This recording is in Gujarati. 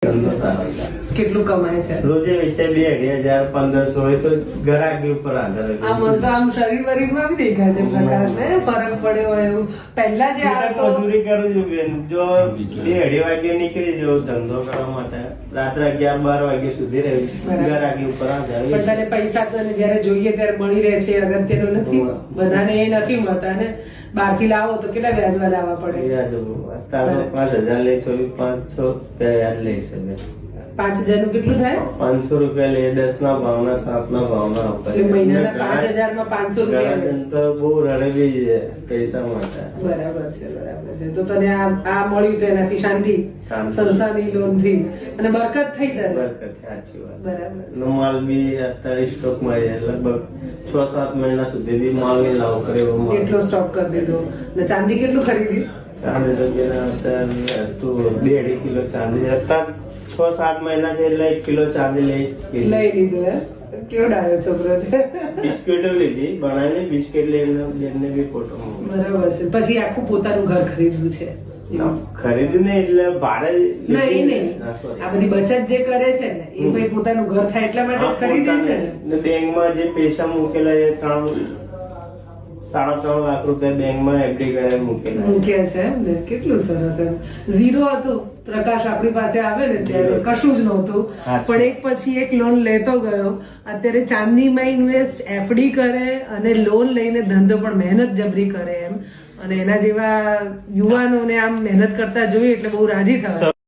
કેટલું કમાય છે રોજે વેચે 2,500 1,500 હોય તો ઘરાકી ઉપર આધાર આમ તો આમ શરીર વરીરમાં બી દેખાય છે પ્રકાશ ને ફરક પડ્યો હોય એવું પહેલા જે આ તો મજૂરી કરું છું બેન જો 2:30 વાગે નીકળી જાઉં ધંધો કરવા માટે રાત્રે 11-12 વાગ્યા સુધી રહ્યું ઘરાકી ઉપર આધાર પણ તને પૈસા તને જયારે જોઈએ ત્યારે મળી રહે છે અગત્યનું નથી બધાને એ નથી મળતા ને બહારથી લાવો તો કેટલા વ્યાજમાં લાવવા પડે યાદ અત્યારે 5,000 લઈ તો 500 રૂપિયા યાદ લઈ શકે 5,000 નું કેટલું થાય 500 રૂપિયા લે 10 ના ભાવના 7 ના ભાવના એટલે મહિનાના 5,000 માં 500 રૂપિયા ઘણા તો બહુ રડવી છે પૈસા માટે બરાબર છે તો તને આ મળ્યું તો એનાથી શાંતિ સંસ્થાની લોન થી અને બરકત થઈ તને બરકત સાચી વાત બરાબર નો માલ બી અત્યારે સ્ટોક માં છે લગભગ 6-7 મહિના સુધી બી માલ ની લાવ કરે એવો માલ એટલો સ્ટોક કરી દીધો અને ચાંદી કેટલું ખરીદી ચાંદી તો અત્યારે તું 2.5 કિલો ચાંદી અત્યારે 6-7 મહિના થી એટલે 1 કિલો ચાંદી લઈ લીધું હે કેવો ડાયો છોકરો છે બિસ્કિટો લીધી બનાવીને બિસ્કિટ લઈને બેનને બી ફોટો બરાબર છે પછી આખું પોતાનું ઘર ખરીદવું છે ખરીદ્યું ને એટલે ભાડે નહીં આ બધી બચત જે કરે છે ને એ ભાઈ પોતાનું ઘર થાય એટલા માટે જ ખરીદે છે ને બેંકમાં જે પૈસા મૂકેલા એ 3.5 લાખ રૂપિયા બેંકમાં એફડી કરે મૂક્યા છે ને કેટલું સરસ એમ ઝીરો હતું પ્રકાશ આપણી પાસે આવે ને ત્યારે કશું જ નહોતું પણ એક પછી એક લોન લેતો ગયો અત્યારે ચાંદીમાં ઇન્વેસ્ટ એફડી કરે અને લોન લઈને ધંધો પણ મહેનત જબરી કરે એમ અને એના જેવા યુવાનોને આમ મહેનત કરતા જોઈએ એટલે બહુ રાજી થવાય